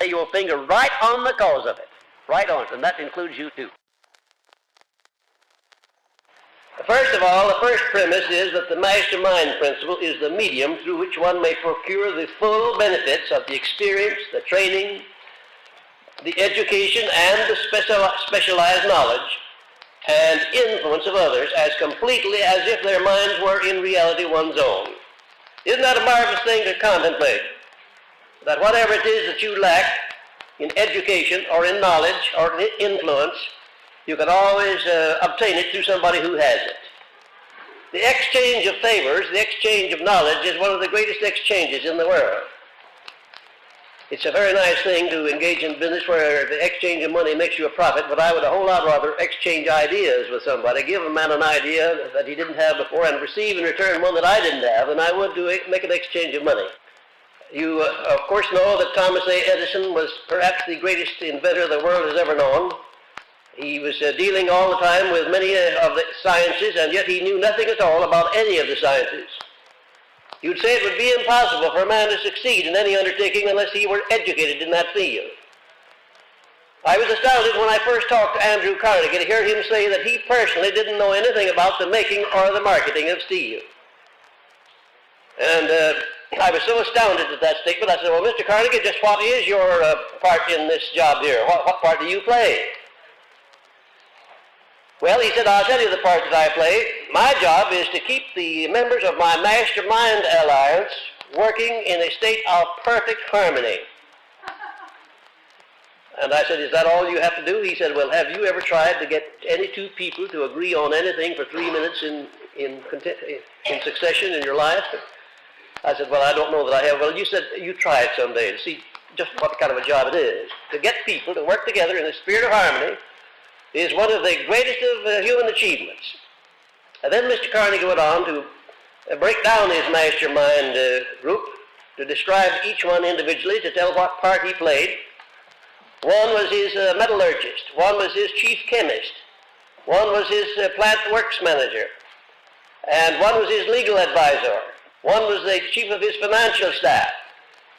lay your finger right on the cause of it. Right on it, and that includes you too. First of all, the first premise is that the mastermind principle is the medium through which one may procure the full benefits of the experience, the training, the education, and the specialized knowledge and influence of others as completely as if their minds were in reality one's own. Isn't that a marvelous thing to contemplate? That whatever it is that you lack in education or in knowledge or in influence, you can always obtain it through somebody who has it. The exchange of favors, the exchange of knowledge is one of the greatest exchanges in the world. It's a very nice thing to engage in business where the exchange of money makes you a profit, but I would a whole lot rather exchange ideas with somebody, give a man an idea that he didn't have before and receive in return one that I didn't have, than I would to make an exchange of money. You, of course, know that Thomas A. Edison was perhaps the greatest inventor the world has ever known. He was dealing all the time with many of the sciences, and yet he knew nothing at all about any of the sciences. You'd say it would be impossible for a man to succeed in any undertaking unless he were educated in that field. I was astounded when I first talked to Andrew Carnegie to hear him say that he personally didn't know anything about the making or the marketing of steel. And I was so astounded at that statement, I said, well, Mr. Carnegie, just what is your part in this job here? What part do you play? Well, he said, I'll tell you the part that I play. My job is to keep the members of my Mastermind Alliance working in a state of perfect harmony. And I said, is that all you have to do? He said, well, have you ever tried to get any two people to agree on anything for 3 minutes in succession in your life? I said, well, I don't know that I have. Well, you said you try it someday to see just what kind of a job it is. To get people to work together in a spirit of harmony is one of the greatest of human achievements. And then Mr. Carnegie went on to break down his mastermind group, to describe each one individually, to tell what part he played. One was his metallurgist, one was his chief chemist, one was his plant works manager, and one was his legal advisor, one was the chief of his financial staff.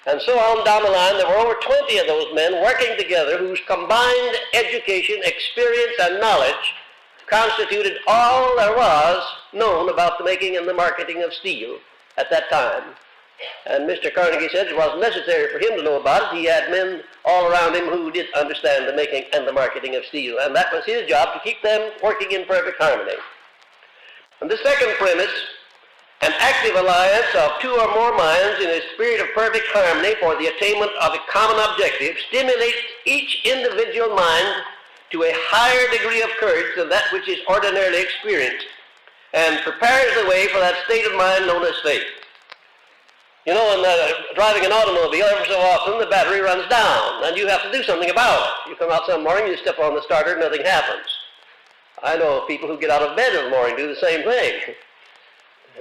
And so on down the line, there were over 20 of those men working together whose combined education, experience, and knowledge constituted all there was known about the making and the marketing of steel at that time. And Mr. Carnegie said it wasn't necessary for him to know about it. He had men all around him who did understand the making and the marketing of steel, and that was his job, to keep them working in perfect harmony. And the second premise, an active alliance of two or more minds in a spirit of perfect harmony for the attainment of a common objective stimulates each individual mind to a higher degree of courage than that which is ordinarily experienced, and prepares the way for that state of mind known as faith. You know, in driving an automobile, ever so often the battery runs down, and you have to do something about it. You come out some morning, you step on the starter, nothing happens. I know people who get out of bed in the morning do the same thing.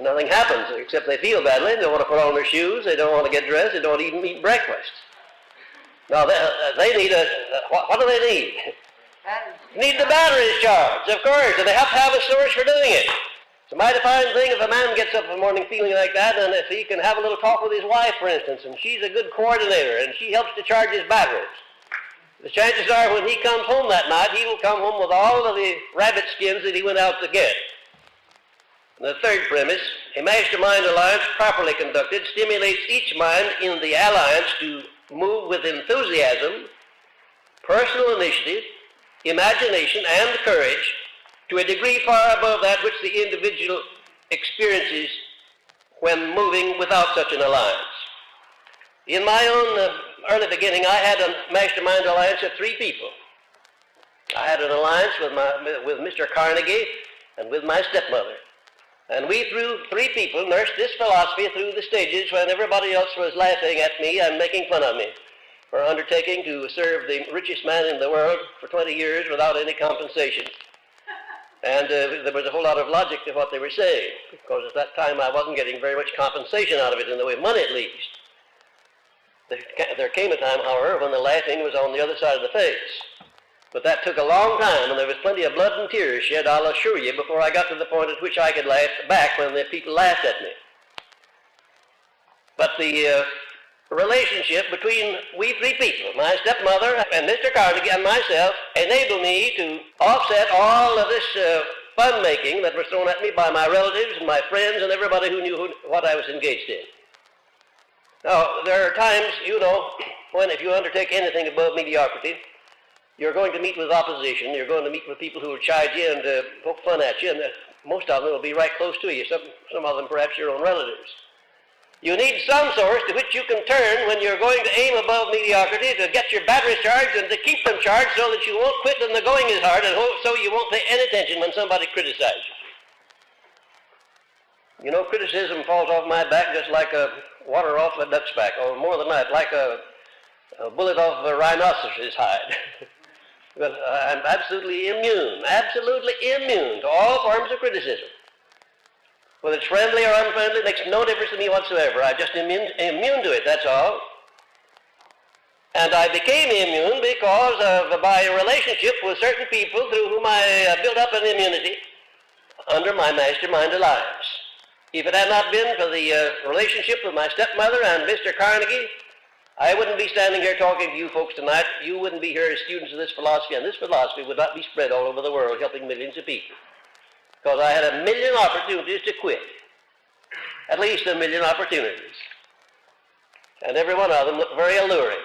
Nothing happens, except they feel badly. They don't want to put on their shoes. They don't want to get dressed. They don't even eat breakfast. Now, they need what do they need? Need the batteries charged, of course, and they have to have a source for doing it. It's a mighty fine thing if a man gets up in the morning feeling like that, and if he can have a little talk with his wife, for instance, and she's a good coordinator, and she helps to charge his batteries. The chances are when he comes home that night, he will come home with all of the rabbit skins that he went out to get. The third premise, a mastermind alliance properly conducted stimulates each mind in the alliance to move with enthusiasm, personal initiative, imagination, and courage to a degree far above that which the individual experiences when moving without such an alliance. In my own early beginning, I had a mastermind alliance of 3 people. I had an alliance with Mr. Carnegie and with my stepmother. And we, through 3 people, nursed this philosophy through the stages when everybody else was laughing at me and making fun of me for undertaking to serve the richest man in the world for 20 years without any compensation. And there was a whole lot of logic to what they were saying, because at that time I wasn't getting very much compensation out of it, in the way of money at least. There came a time, however, when the laughing was on the other side of the face. But that took a long time, and there was plenty of blood and tears shed, I'll assure you, before I got to the point at which I could laugh back when the people laughed at me. But the relationship between we three people, my stepmother and Mr. Carnegie and myself, enabled me to offset all of this fun making that was thrown at me by my relatives and my friends and everybody who knew what I was engaged in. Now, there are times, you know, when if you undertake anything above mediocrity, you're going to meet with opposition, you're going to meet with people who will chide you and poke fun at you, and most of them will be right close to you, some of them perhaps your own relatives. You need some source to which you can turn when you're going to aim above mediocrity to get your batteries charged and to keep them charged so that you won't quit when the going is hard and so you won't pay any attention when somebody criticizes you. You know, criticism falls off my back just like water off a duck's back, or more than that, like a bullet off a rhinoceros's hide. Well, I'm absolutely immune to all forms of criticism. Whether it's friendly or unfriendly, makes no difference to me whatsoever. I'm just immune to it, that's all. And I became immune because of my relationship with certain people through whom I built up an immunity under my mastermind alliance. If it had not been for the relationship with my stepmother and Mr. Carnegie, I wouldn't be standing here talking to you folks tonight. You wouldn't be here as students of this philosophy, and this philosophy would not be spread all over the world helping millions of people. Because I had a million opportunities to quit. At least a million opportunities. And every one of them looked very alluring.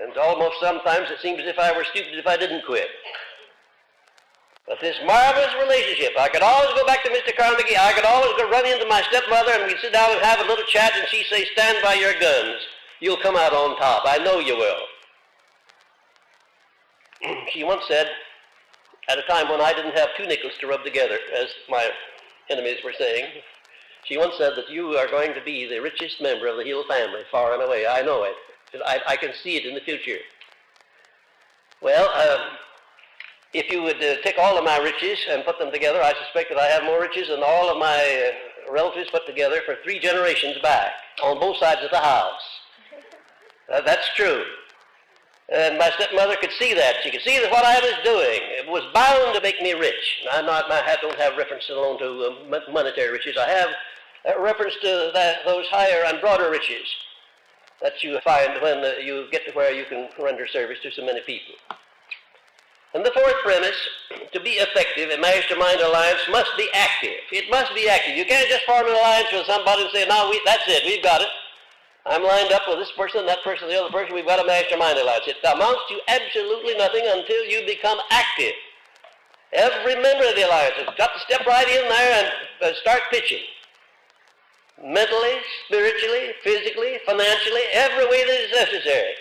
And almost sometimes it seems as if I were stupid if I didn't quit. But this marvelous relationship, I could always go back to Mr. Carnegie, I could always go run into my stepmother and we'd sit down and have a little chat and she'd say, stand by your guns. You'll come out on top. I know you will. She once said, at a time when I didn't have two nickels to rub together, as my enemies were saying, she once said that you are going to be the richest member of the Hill family, far and away. I know it. I can see it in the future. Well, if you would take all of my riches and put them together, I suspect that I have more riches than all of my relatives put together for 3 generations back, on both sides of the house. That's true. And my stepmother could see that. She could see that what I was doing it was bound to make me rich. I don't have reference alone to monetary riches. I have reference to those higher and broader riches that you find when you get to where you can render service to so many people. And the fourth premise, to be effective, a mastermind alliance must be active. It must be active. You can't just form an alliance with somebody and say, no, that's it, we've got it. I'm lined up with this person, that person, the other person, we've got a mastermind alliance. It amounts to absolutely nothing until you become active. Every member of the alliance has got to step right in there and start pitching. Mentally, spiritually, physically, financially, every way that is necessary.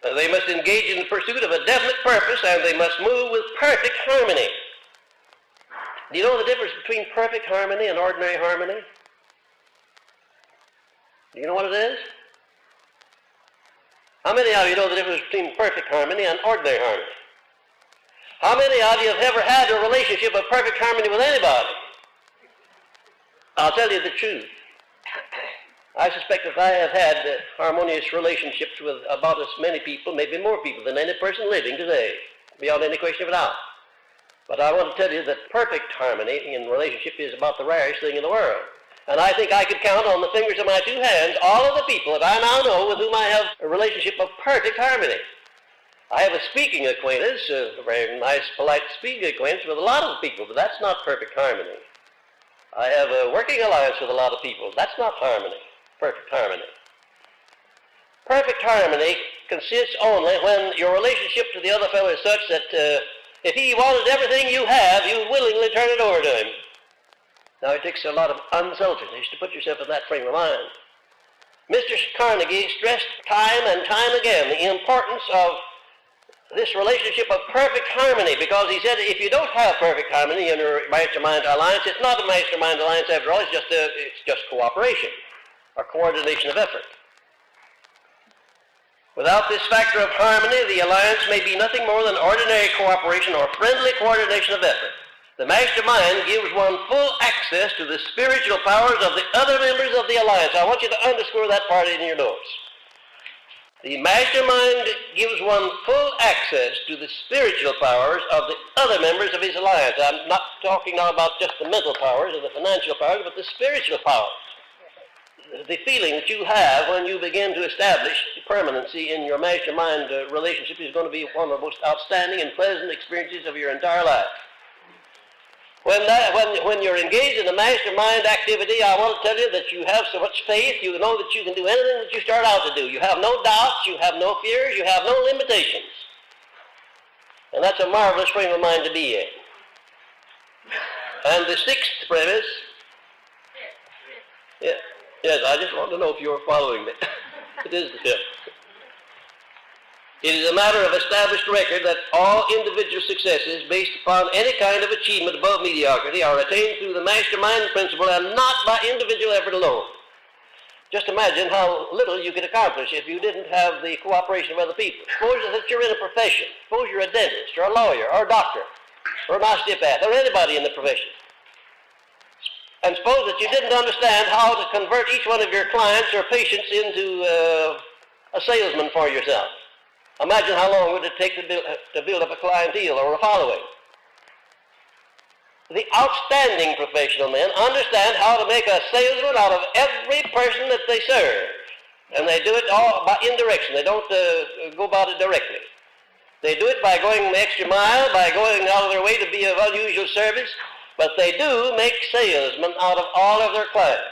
They must engage in the pursuit of a definite purpose, and they must move with perfect harmony. Do you know the difference between perfect harmony and ordinary harmony? Do you know what it is? How many of you know the difference between perfect harmony and ordinary harmony? How many of you have ever had a relationship of perfect harmony with anybody? I'll tell you the truth. I suspect that I have had harmonious relationships with about as many people, maybe more people than any person living today, beyond any question of a doubt. But I want to tell you that perfect harmony in relationship is about the rarest thing in the world. And I think I could count on the fingers of my 2 hands all of the people that I now know with whom I have a relationship of perfect harmony. I have a speaking acquaintance, a very nice, polite speaking acquaintance with a lot of people, but that's not perfect harmony. I have a working alliance with a lot of people. That's not harmony, perfect harmony. Perfect harmony consists only when your relationship to the other fellow is such that if he wanted everything you have, you willingly turn it over to him. Now, it takes a lot of unselfishness to put yourself in that frame of mind. Mr. Carnegie stressed time and time again the importance of this relationship of perfect harmony, because he said if you don't have perfect harmony in your mastermind alliance, it's not a mastermind alliance after all, it's just cooperation or coordination of effort. Without this factor of harmony, the alliance may be nothing more than ordinary cooperation or friendly coordination of effort. The mastermind gives one full access to the spiritual powers of the other members of the alliance. I want you to underscore that part in your notes. The mastermind gives one full access to the spiritual powers of the other members of his alliance. I'm not talking now about just the mental powers or the financial powers, but the spiritual powers. the feeling that you have when you begin to establish permanency in your mastermind relationship is going to be one of the most outstanding and pleasant experiences of your entire life. When you're engaged in a mastermind activity, I want to tell you that you have so much faith, you know that you can do anything that you start out to do. You have no doubts, you have no fears, you have no limitations. And that's a marvelous frame of mind to be in. And the sixth premise, yes, I just want to know if you're following me. It is the fifth. It is a matter of established record that all individual successes based upon any kind of achievement above mediocrity are attained through the mastermind principle and not by individual effort alone. Just imagine how little you could accomplish if you didn't have the cooperation of other people. Suppose that you're in a profession. Suppose you're a dentist or a lawyer or a doctor or an osteopath or anybody in the profession. And suppose that you didn't understand how to convert each one of your clients or patients into a salesman for yourself. Imagine how long would it take to build up a clientele or a following. The outstanding professional men understand how to make a salesman out of every person that they serve. And they do it all by indirection. They don't go about it directly. They do it by going the extra mile, by going out of their way to be of unusual service, but they do make salesmen out of all of their clients.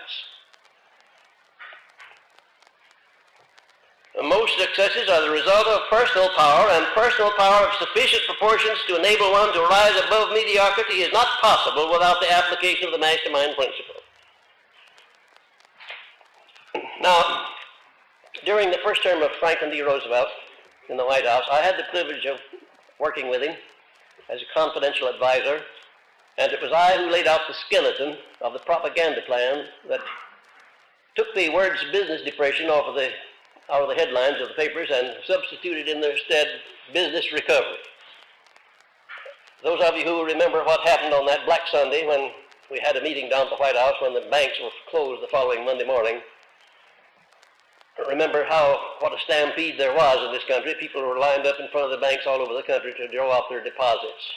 Most successes are the result of personal power, and personal power of sufficient proportions to enable one to rise above mediocrity is not possible without the application of the mastermind principle. Now, during the first term of Franklin D. Roosevelt in the White House, I had the privilege of working with him as a confidential advisor, and it was I who laid out the skeleton of the propaganda plan that took the words business depression out of the headlines of the papers and substituted in their stead business recovery. Those of you who remember what happened on that Black Sunday when we had a meeting down at the White House when the banks were closed the following Monday morning, remember what a stampede there was in this country. People were lined up in front of the banks all over the country to draw out their deposits.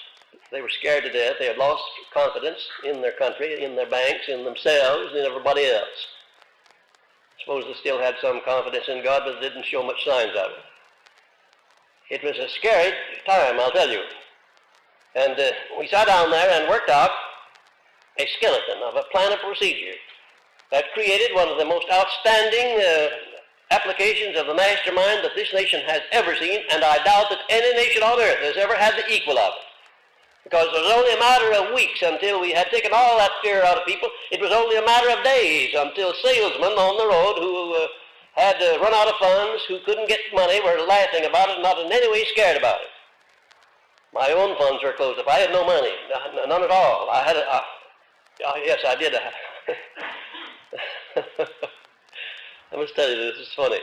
They were scared to death. They had lost confidence in their country, in their banks, in themselves, and in everybody else. I suppose they still had some confidence in God, but didn't show much signs of it. It was a scary time, I'll tell you. And we sat down there and worked out a skeleton of a plan of procedure that created one of the most outstanding applications of the mastermind that this nation has ever seen, and I doubt that any nation on earth has ever had the equal of it. Because it was only a matter of weeks until we had taken all that fear out of people. It was only a matter of days until salesmen on the road who had run out of funds, who couldn't get money, were laughing about it, not in any way scared about it. My own funds were closed up. I had no money, none at all. Yes, I did. I must tell you, this is funny.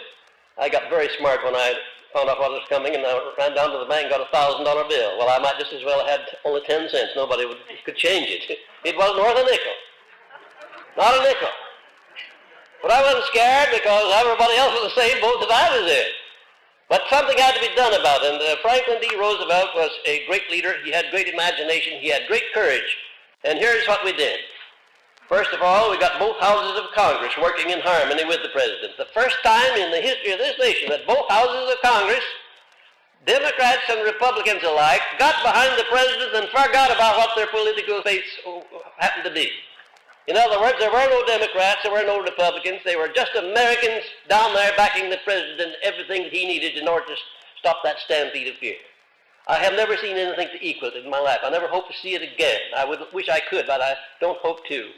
I got very smart when I found out what was coming, and I ran down to the bank and got a $1,000 bill. Well, I might just as well have had only 10 cents. Nobody could change it. It wasn't worth a nickel. Not a nickel. But I wasn't scared because everybody else was in the same boat that I was in. But something had to be done about it. And Franklin D. Roosevelt was a great leader. He had great imagination. He had great courage. And here's what we did. First of all, we got both houses of Congress working in harmony with the president. The first time in the history of this nation that both houses of Congress, Democrats and Republicans alike, got behind the president and forgot about what their political faiths happened to be. In other words, there were no Democrats, there were no Republicans. They were just Americans down there backing the president, everything that he needed in order to stop that stampede of fear. I have never seen anything to equal it in my life. I never hope to see it again. I wish I could, but I don't hope to.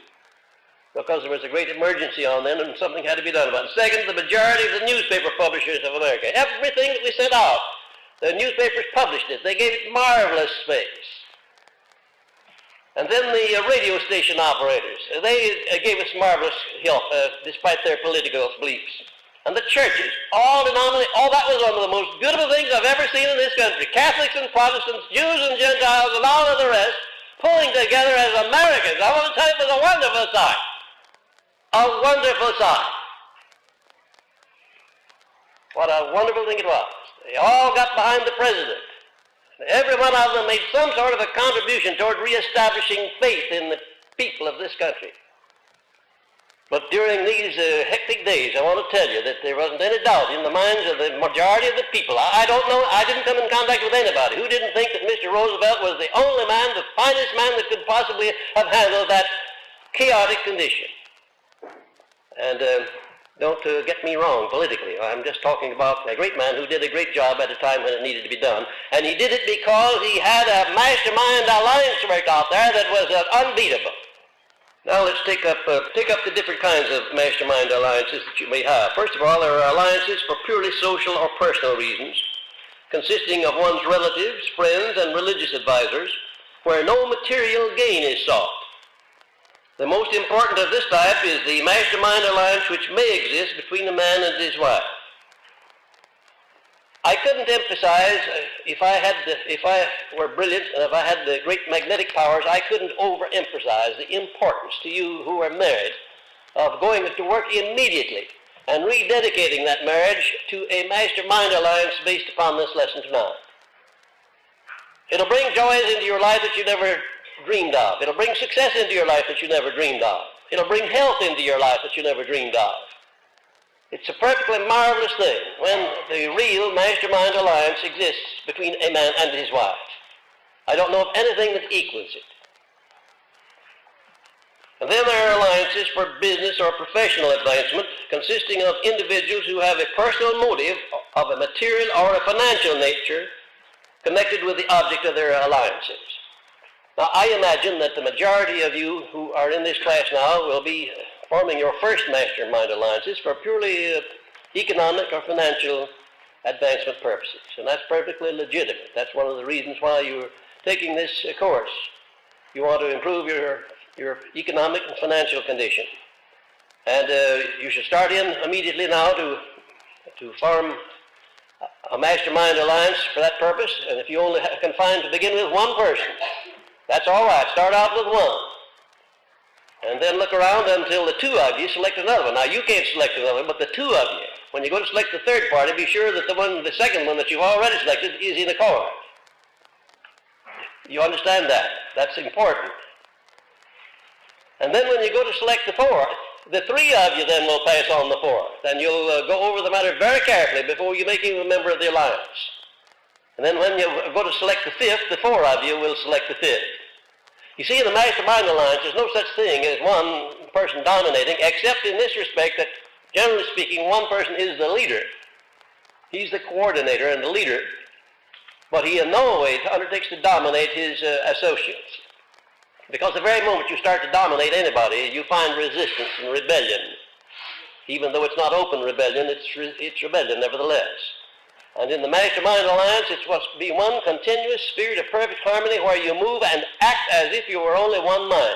Because there was a great emergency on then and something had to be done about it. Second, the majority of the newspaper publishers of America, everything that we sent out, the newspapers published it. They gave it marvelous space. And then the radio station operators, they gave us marvelous help despite their political beliefs. And the churches, all denominations, that was one of the most beautiful things I've ever seen in this country. Catholics and Protestants, Jews and Gentiles, and all of the rest, pulling together as Americans. I want to tell you, it was a wonderful sight. A wonderful sight. What a wonderful thing it was. They all got behind the president. Every one of them made some sort of a contribution toward reestablishing faith in the people of this country. But during these hectic days, I want to tell you that there wasn't any doubt in the minds of the majority of the people. I don't know, I didn't come in contact with anybody who didn't think that Mr. Roosevelt was the only man, the finest man that could possibly have handled that chaotic condition. And don't get me wrong politically. I'm just talking about a great man who did a great job at a time when it needed to be done. And he did it because he had a mastermind alliance worked out there that was unbeatable. Now let's take up the different kinds of mastermind alliances that you may have. First of all, there are alliances for purely social or personal reasons, consisting of one's relatives, friends, and religious advisors, where no material gain is sought. The most important of this type is the mastermind alliance which may exist between a man and his wife. I couldn't emphasize, if I were brilliant and if I had the great magnetic powers, I couldn't overemphasize the importance to you who are married of going to work immediately and rededicating that marriage to a mastermind alliance based upon this lesson tonight. It'll bring joys into your life that you never dreamed of. It'll bring success into your life that you never dreamed of. It'll bring health into your life that you never dreamed of. It's a perfectly marvelous thing when the real mastermind alliance exists between a man and his wife. I don't know of anything that equals it. And then there are alliances for business or professional advancement consisting of individuals who have a personal motive of a material or a financial nature connected with the object of their alliances. Now, I imagine that the majority of you who are in this class now will be forming your first mastermind alliances for purely economic or financial advancement purposes. And that's perfectly legitimate. That's one of the reasons why you're taking this course. You want to improve your economic and financial condition. And you should start in immediately now to form a mastermind alliance for that purpose. And if you only can find to begin with one person, that's all right. Start out with one. And then look around until the two of you select another one. Now, you can't select another one, but the two of you. When you go to select the third party, be sure that the second one that you've already selected is in accord. You understand that? That's important. And then when you go to select the fourth, the three of you then will pass on the fourth. And you'll go over the matter very carefully before you make him a member of the alliance. And then when you go to select the fifth, the four of you will select the fifth. You see, in the mastermind alliance, there's no such thing as one person dominating, except in this respect that, generally speaking, one person is the leader. He's the coordinator and the leader, but he in no way undertakes to dominate his associates. Because the very moment you start to dominate anybody, you find resistance and rebellion. Even though it's not open rebellion, it's rebellion nevertheless. And in the mastermind alliance, it must be one continuous spirit of perfect harmony where you move and act as if you were only one mind.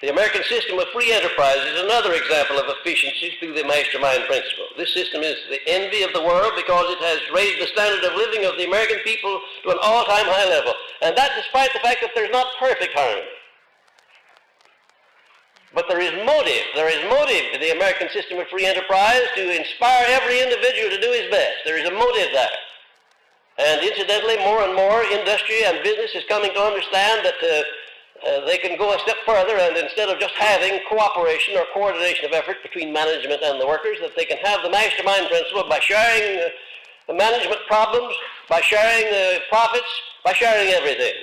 The American system of free enterprise is another example of efficiency through the mastermind principle. This system is the envy of the world because it has raised the standard of living of the American people to an all-time high level. And that despite the fact that there's not perfect harmony. But there is motive to the American system of free enterprise to inspire every individual to do his best. There is a motive there. And incidentally, more and more industry and business is coming to understand that they can go a step further, and instead of just having cooperation or coordination of effort between management and the workers, that they can have the mastermind principle by sharing the management problems, by sharing the profits, by sharing everything.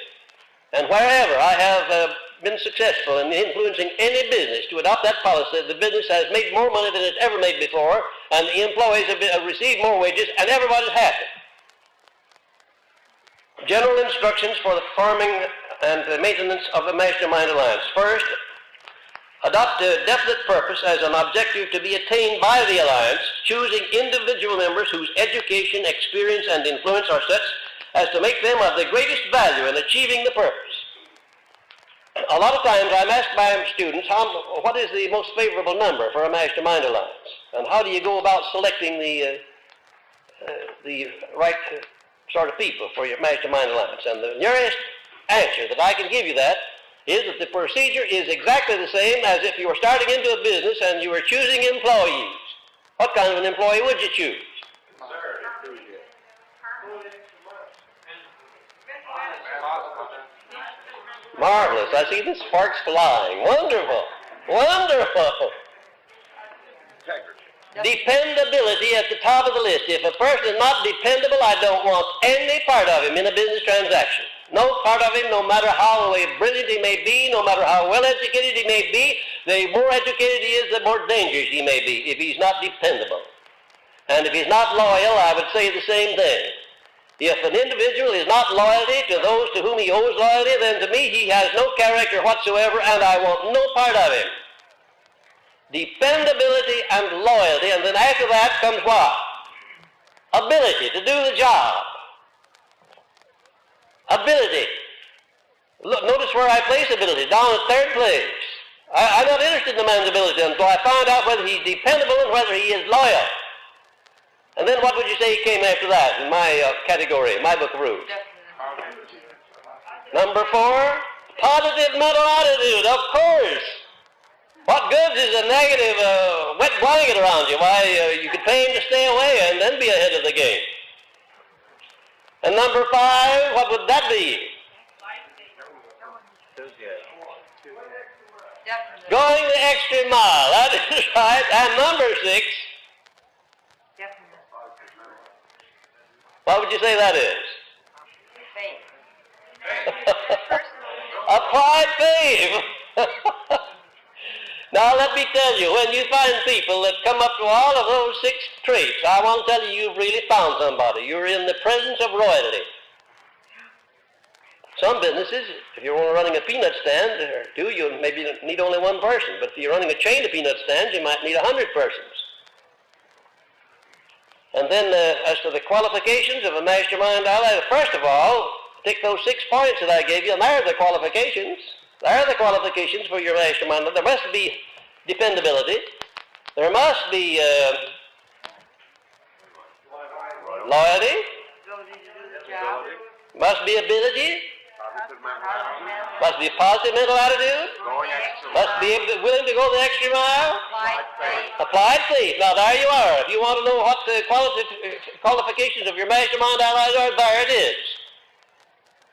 And wherever I have been successful in influencing any business to adopt that policy, the business has made more money than it's ever made before, and the employees have received more wages, and everybody's happy. General instructions for the forming and the maintenance of a mastermind alliance. First, adopt a definite purpose as an objective to be attained by the alliance, choosing individual members whose education, experience, and influence are such as to make them of the greatest value in achieving the purpose. A lot of times I'm asked by students, what is the most favorable number for a mastermind alliance? And how do you go about selecting the right sort of people for your mastermind alliance? And the nearest answer that I can give you that is that the procedure is exactly the same as if you were starting into a business and you were choosing employees. What kind of an employee would you choose? Marvelous. I see the sparks flying. Wonderful. Wonderful. Dependability at the top of the list. If a person is not dependable, I don't want any part of him in a business transaction. No part of him, no matter how brilliant he may be, no matter how well educated he may be, the more educated he is, the more dangerous he may be if he's not dependable. And if he's not loyal, I would say the same thing. If an individual is not loyalty to those to whom he owes loyalty, then to me he has no character whatsoever, and I want no part of him. Dependability and loyalty, and then after that comes what? Ability to do the job. Ability. Look, notice where I place ability, down at third place. I'm not interested in the man's ability until I find out whether he's dependable and whether he is loyal. And then what would you say came after that in my category, my book of rules? Number 4, positive mental attitude, of course. What good is a negative wet blanket around you? Why, you could pay him to stay away and then be ahead of the game. And number 5, what would that be? Going the extra mile, that is right. And number 6, what would you say that is? Faith. Applied faith. Now let me tell you, when you find people that come up to all of those 6 traits, I want to tell you, you've really found somebody. You're in the presence of royalty. Some businesses, if you're only running a peanut stand or 2, you maybe need only 1 person. But if you're running a chain of peanut stands, you might need 100 persons. And then as to the qualifications of a mastermind ally, first of all, take those 6 points that I gave you, and there are the qualifications. There are the qualifications for your mastermind. There must be dependability. There must be loyalty. Must be ability. Must be positive mental attitude. Must be willing to go the extra mile. Applied faith. Now there you are. If you want to know what the qualifications of your mastermind allies are, there it is.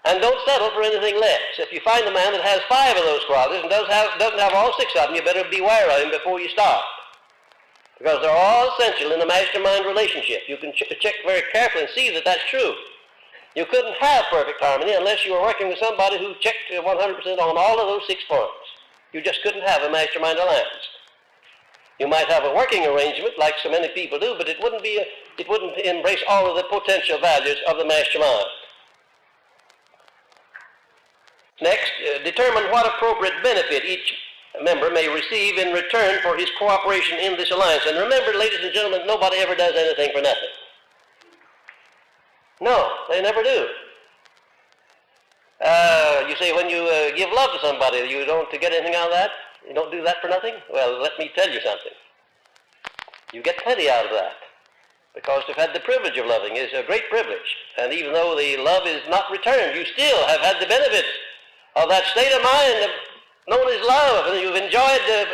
And don't settle for anything less. If you find a man that has 5 of those qualities and doesn't have all 6 of them, you better beware of him before you start. Because they're all essential in a mastermind relationship. You can check very carefully and see that that's true. You couldn't have perfect harmony unless you were working with somebody who checked 100% on all of those 6 points. You just couldn't have a mastermind alliance. You might have a working arrangement like so many people do, but it wouldn't embrace all of the potential values of the mastermind. Next, determine what appropriate benefit each member may receive in return for his cooperation in this alliance. And remember, ladies and gentlemen, nobody ever does anything for nothing. No, they never do. You say when you give love to somebody, you don't get anything out of that? You don't do that for nothing? Well, let me tell you something. You get plenty out of that. Because to have had the privilege of loving is a great privilege. And even though the love is not returned, you still have had the benefits of that state of mind known as love, and you've enjoyed the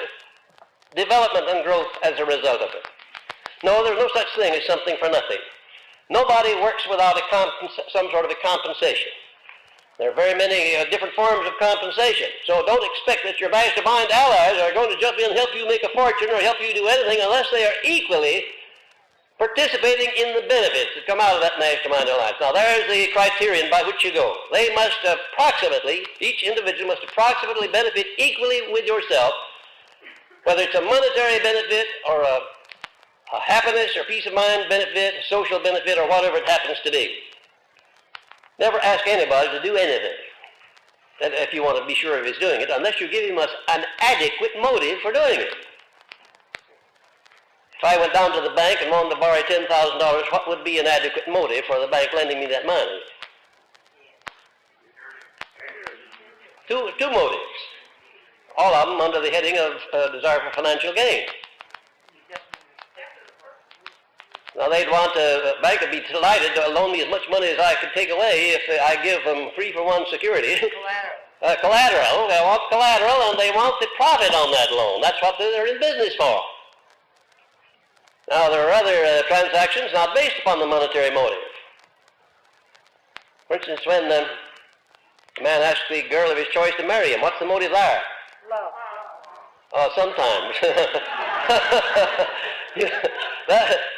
development and growth as a result of it. No, there's no such thing as something for nothing. Nobody works without some sort of a compensation. There are very many different forms of compensation. So don't expect that your mastermind allies are going to jump in and help you make a fortune or help you do anything unless they are equally participating in the benefits that come out of that mastermind alliance. Now there's the criterion by which you go. They must each individual must approximately benefit equally with yourself, whether it's a monetary benefit or a happiness or peace of mind benefit, a social benefit, or whatever it happens to be. Never ask anybody to do anything if you want to be sure of his doing it, unless you give him an adequate motive for doing it. If I went down to the bank and wanted to borrow $10,000, what would be an adequate motive for the bank lending me that money? Two motives. All of them under the heading of desire for financial gain. Now they'd want, the bank would be delighted to loan me as much money as I could take away if I give them 3-for-1 security. Collateral. They want collateral and they want the profit on that loan. That's what they're in business for. Now, there are other transactions not based upon the monetary motive. For instance, when a man asks the girl of his choice to marry him, what's the motive there? Love. Sometimes.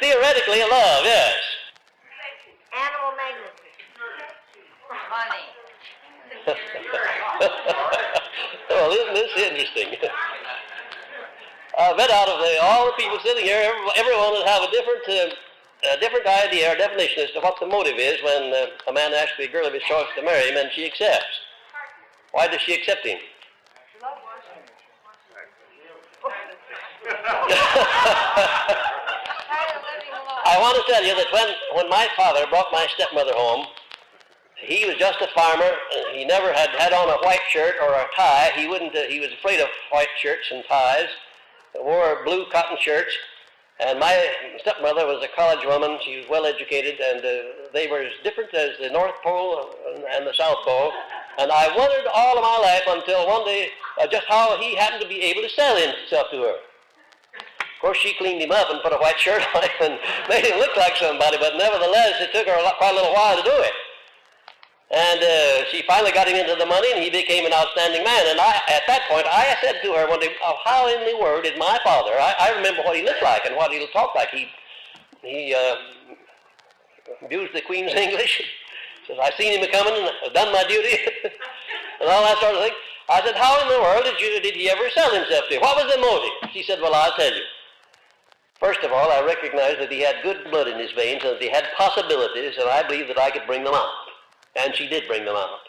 Theoretically, love, yes. Animal magnetism. Money. Well, isn't this interesting? I bet out of all the people sitting here, everyone would have a different idea or definition as to what the motive is when a man asks the girl of his choice to marry him and she accepts. Why does she accept him? I want to tell you that when my father brought my stepmother home, he was just a farmer. He never had on a white shirt or a tie. He was afraid of white shirts and ties. Wore blue cotton shirts. And my stepmother was a college woman. She was well educated, and they were as different as the North Pole and the South Pole. And I wondered all of my life until one day just how he happened to be able to sell himself to her. Of course, she cleaned him up and put a white shirt on him and made him look like somebody, but nevertheless, it took her quite a little while to do it. And she finally got him into the money, and he became an outstanding man. And at that point, I said to her one day, oh, how in the world did my father, I remember what he looked like and what he talked like. He abused the Queen's English. Says, I seen him coming and I've done my duty, and all that sort of thing. I said, how in the world did he ever sell himself to you? What was the motive? She said, well, I'll tell you. First of all, I recognized that he had good blood in his veins and that he had possibilities, and I believed that I could bring them out. And she did bring them out.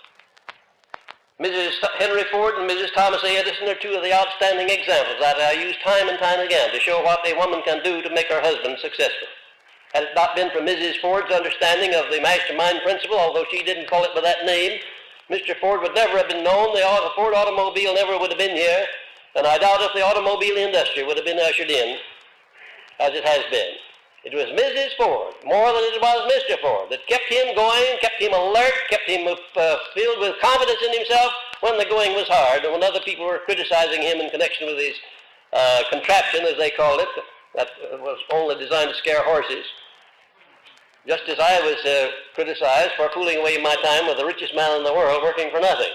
Mrs. Henry Ford and Mrs. Thomas A. Edison are two of the outstanding examples that I use time and time again to show what a woman can do to make her husband successful. Had it not been for Mrs. Ford's understanding of the mastermind principle, although she didn't call it by that name, Mr. Ford would never have been known, the Ford automobile never would have been here, and I doubt if the automobile industry would have been ushered in as it has been. It was Mrs. Ford, more than it was Mr. Ford, that kept him going, kept him alert, kept him filled with confidence in himself when the going was hard, and when other people were criticizing him in connection with his contraption, as they called it, that was only designed to scare horses. Just as I was criticized for fooling away my time with the richest man in the world working for nothing.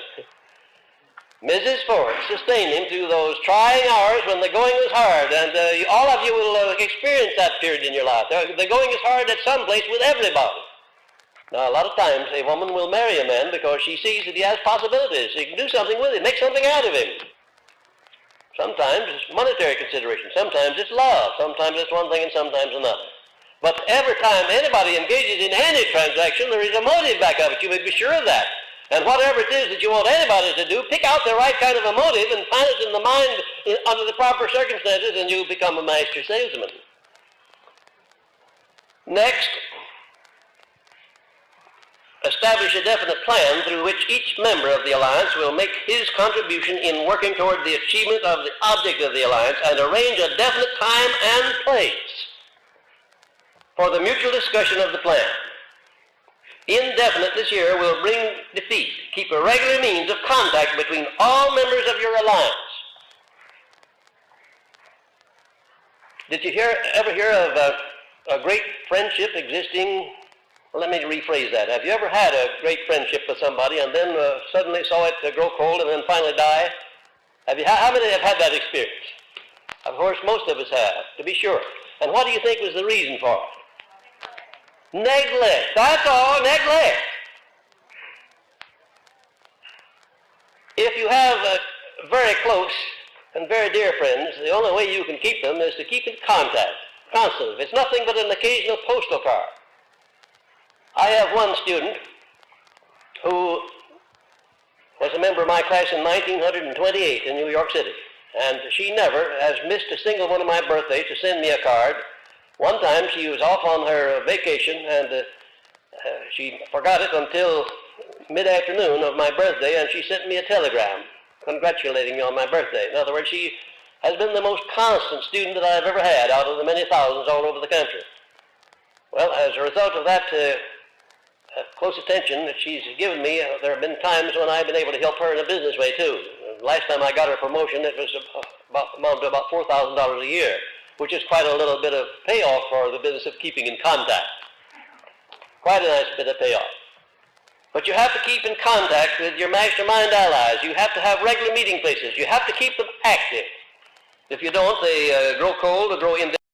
Mrs. Ford sustained him through those trying hours when the going was hard, and all of you will experience that period in your life. The going is hard at some place with everybody. Now, a lot of times a woman will marry a man because she sees that he has possibilities. She can do something with him, make something out of him. Sometimes it's monetary consideration. Sometimes it's love. Sometimes it's one thing and sometimes another. But every time anybody engages in any transaction, there is a motive back of it. You may be sure of that. And whatever it is that you want anybody to do, pick out the right kind of a motive and find it in the mind under the proper circumstances, and you'll become a master salesman. Next, establish a definite plan through which each member of the alliance will make his contribution in working toward the achievement of the object of the alliance, and arrange a definite time and place for the mutual discussion of the plan. Indefiniteness here will bring defeat. Keep a regular means of contact between all members of your alliance. Did you ever hear of a great friendship existing? Well, let me rephrase that. Have you ever had a great friendship with somebody and then suddenly saw it grow cold and then finally die? How many have had that experience? Of course, most of us have, to be sure. And what do you think was the reason for it? Neglect. That's all, neglect. If you have very close and very dear friends, the only way you can keep them is to keep in contact, constantly. It's nothing but an occasional postal card. I have one student who was a member of my class in 1928 in New York City, and she never has missed a single one of my birthdays to send me a card. One time she was off on her vacation, and she forgot it until mid-afternoon of my birthday, and she sent me a telegram congratulating me on my birthday. In other words, she has been the most constant student that I've ever had out of the many thousands all over the country. Well, as a result of that close attention that she's given me, there have been times when I've been able to help her in a business way, too. Last time I got her promotion, it was amounted to about $4,000 a year, which is quite a little bit of payoff for the business of keeping in contact. Quite a nice bit of payoff. But you have to keep in contact with your mastermind allies. You have to have regular meeting places. You have to keep them active. If you don't, they grow cold or grow indifferent.